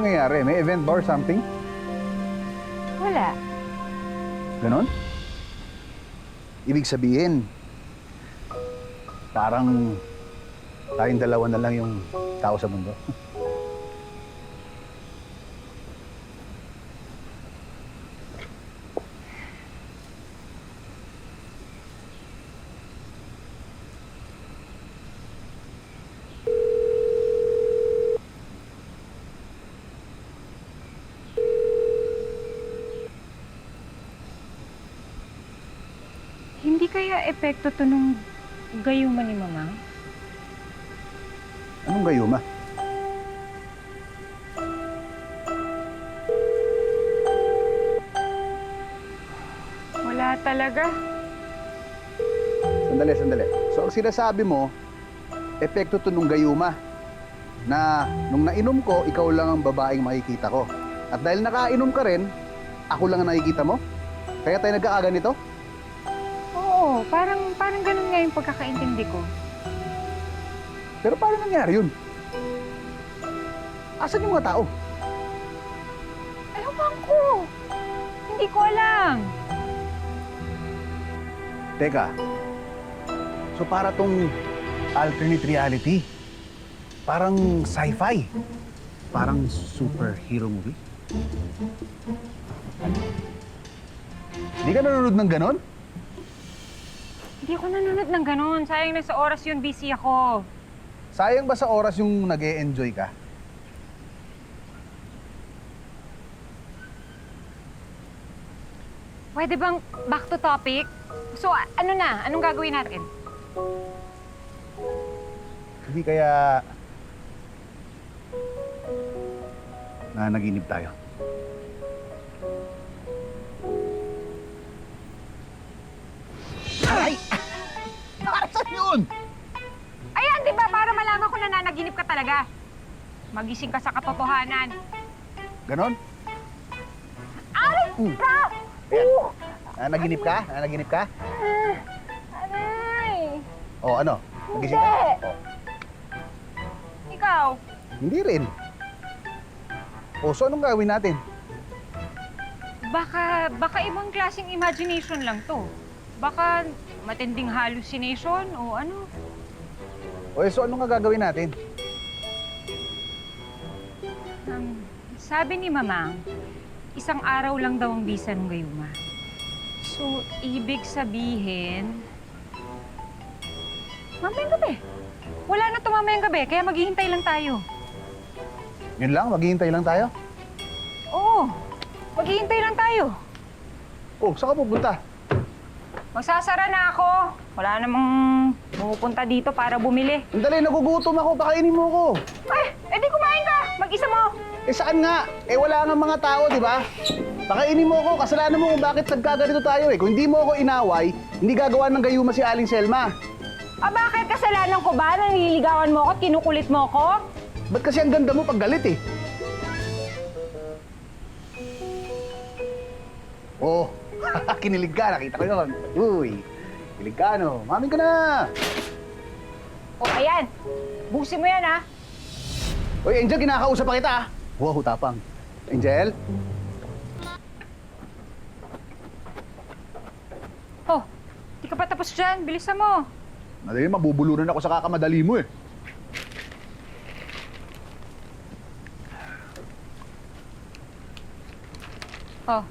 nangyayari? May event ba or something? Wala. Ganon? Ibig sabihin, parang tayong dalawa na lang yung tao sa mundo. Hindi kaya epekto to nung gayuma ni Mama? Anong gayuma? Wala talaga. Sandali. So, ang sinasabi mo, epekto to nung gayuma. Na nung nainom ko, ikaw lang ang babaeng makikita ko. At dahil nakainom ka rin, ako lang ang nakikita mo? Kaya tayo nagkakaganito? Oo, parang ganun nga yung pagkakaintindi ko. Pero paano nangyari yun? Asan yung mga tao? Ewan ko. Hindi ko alam. Teka, so para tong alternate reality, parang sci-fi, parang superhero movie. Hindi ka nanonood ng ganon? Hindi ako nanonood ng ganun. Sayang na sa oras yun, busy ako. Sayang ba sa oras yung nag-e-enjoy ka? Pwede bang back to topic? So, ano na? Anong gagawin natin? Hindi kaya naginip tayo. Ay! Para saan yun? Ayan, di ba? Para malaman ko na nanaginip ka talaga. Magising ka sa katotohanan. Ganon? Aray! Ka! Ayan. Naginip ka? Naginip ka? Aray! O ano? Nagising Hindi! ka? O, Ikaw? hindi rin. O, so anong gawin natin? Baka ibang klaseng imagination lang to. Baka matinding hallucination o ano. O, so anong gagawin natin? Sabi ni Mamang, isang araw lang daw ang bisa ng gayuma. So, ibig sabihin... Mamayang gabi. Wala na to mamayang gabi, kaya maghihintay lang tayo. Yun lang? Maghihintay lang tayo? Oo, maghihintay lang tayo. O, saan ka pupunta? Magsasara na ako. Wala namang pumupunta dito para bumili. Sandali, nagugutom ako. Pakainin mo ako. Ay, edi kumain ka. Mag-isa mo. Eh saan nga? Eh wala nga mga tao, di ba? Pakainin mo ako. Kasalanan mo kung bakit nagkaganito tayo eh. Kung hindi mo ako inaway, hindi gagawa ng gayuma si Aling Selma. Ah, bakit kasalanan ko ba? Nanliligawan mo ako, kinukulit mo ako? Ba't kasi ang ganda mo pag galit eh? Oh, kinilig ka. Nakita ko yun. Uy, kinilig ka no. Mamin ka na. O, ayan. Busin mo yan, ha? Uy, Angel, kinakausap pa kita ah. Wow, tapang. Angel? Oh, di ka pa tapos dyan. Bilisan mo. Madali, mabubulunan ako sa kakamadali mo eh. Oh,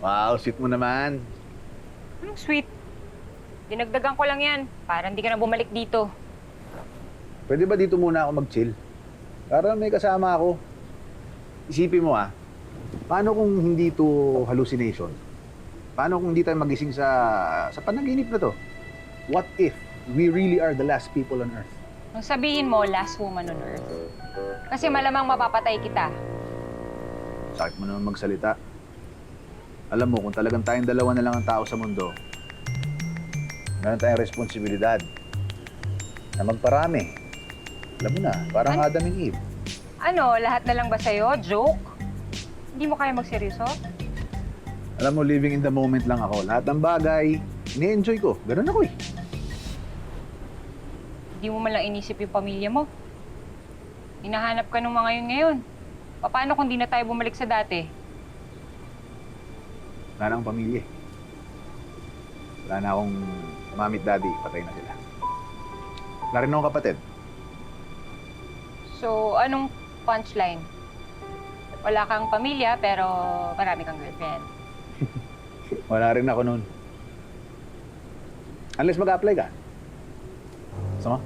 Wow, sweet mo naman. anong sweet? Dinagdagan ko lang yan para hindi ka na bumalik dito. Pwede ba dito muna ako mag-chill? Para may kasama ako. Isipin mo ah, paano kung hindi to hallucination? Paano kung hindi tayo magising sa panaginip na to? What if we really are the last people on Earth? Nung sabihin mo, last woman on earth. Kasi malamang mapapatay kita. Sakit mo naman magsalita. Alam mo, kung talagang tayong dalawa na lang ang tao sa mundo, meron tayong responsibilidad na magparami. Alam mo na, parang Adam and Eve. Ano, lahat na lang ba sa'yo? Joke? Hindi mo kaya magseryoso? Alam mo, living in the moment lang ako. Lahat ng bagay, ini-enjoy ko. Ganun ako eh. Hindi mo man lang inisip yung pamilya mo. Hinahanap ka ng mga yun ngayon. Paano kung di na tayo bumalik sa dati? Wala na akong pamilya. Wala na akong mami at daddy. Patay na sila. Wala rin akong kapatid. So, anong punchline? Wala kang pamilya, pero marami kang girlfriend. Wala rin ako noon. Unless mag-apply ka. Gusto mo?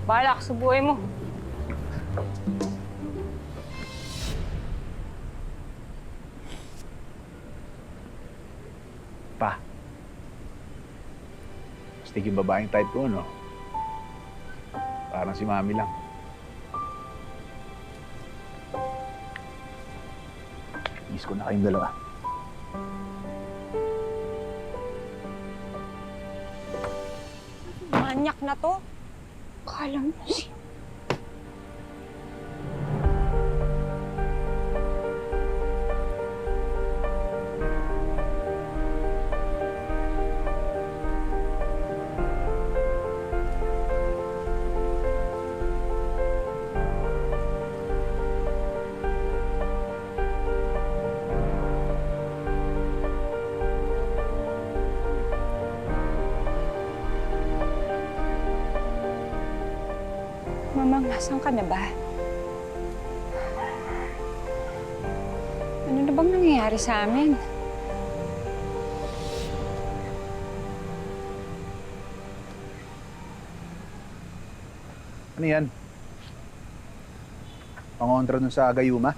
Bahala ka sa buhay mo. Pa. Stick yung babaeng type ko, no? Parang si mami lang. Miss ko na kayong dalawa. Manyak na to. Kala mo si... Mamang, nasan ka na ba? Ano na bang nangyayari sa amin? Ano yan? Pangontra dun sa Gayuma?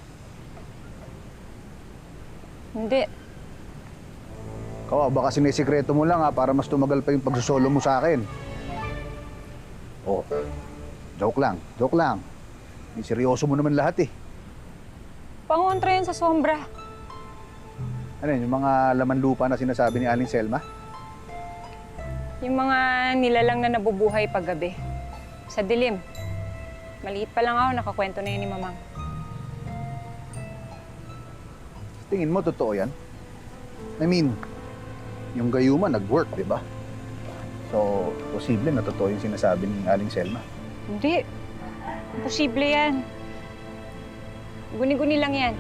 Hindi. Ikaw, baka sinisikreto mo lang para mas tumagal pa yung pagsusolo mo sa akin. Oh, joke lang, joke lang. May seryoso mo naman lahat eh. Pangontra yan sa sombra. Ano yun, yung mga laman lupa na sinasabi ni Aling Selma? Yung mga nilalang na nabubuhay paggabi. Sa dilim. Maliit pa lang ako, nakakwento na yun ni Mamang. Tingin mo, totoo yan? I mean, yung Gayuma nag-work, di ba? So, posible na totoo yung sinasabi ni Aling Selma. Hindi. Imposible yan. Guni-guni lang yan.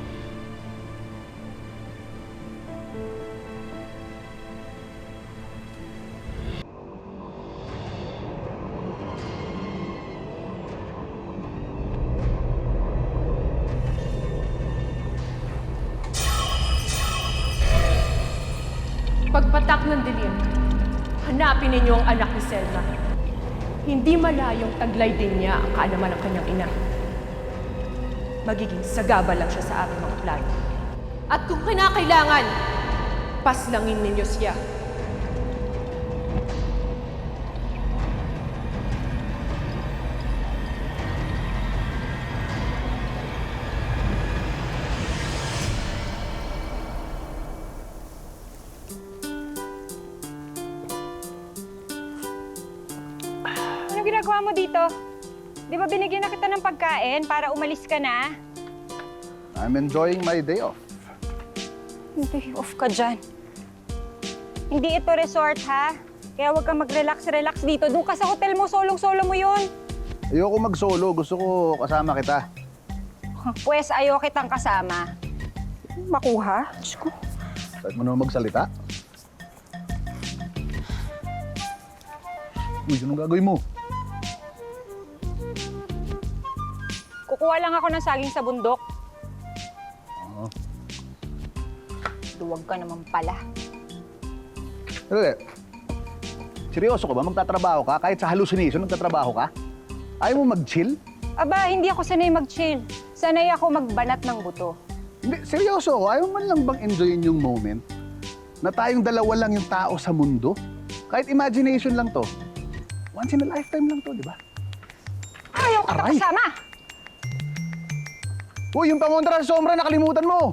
Pagpatak ng dilim, hanapin ninyo ang anak ni Selma. Hindi malayong taglay din niya ang kaalaman ng kanyang ina. Magiging sagaba lang siya sa aming mga plano. At kung kinakailangan, paslangin ninyo siya. Ano ginagawa mo dito? Di ba binigyan na kita ng pagkain para umalis ka na? I'm enjoying my day off. Hindi, off ka dyan. Hindi ito resort, ha? Kaya huwag kang mag-relax-relax dito. Doon ka sa hotel mo, solong-solo mo yun. Ayoko mag-solo, gusto ko kasama kita. Pwes, ayaw kitang kasama. Makuha? Diyos ko. Kahit mo naman magsalita. Uy, anong gagawin mo? Kukuha lang ako ng saging sa bundok. Oo. Duwag ka naman pala. Dali. Seryoso ka ba? Magtatrabaho ka? Kahit sa hallucination, nagtatrabaho ka? Ayaw mo mag-chill? Aba, hindi ako sanay mag-chill. Sanay ako magbanat ng buto. Hindi, seryoso ako. Ayaw man lang bang enjoyin yung moment? Na tayong dalawa lang yung tao sa mundo? Kahit imagination lang to. Once in a lifetime lang to, di ba? Ayaw kita Aray! kasama! Uy, yung pangontra sa sombra, nakalimutan mo!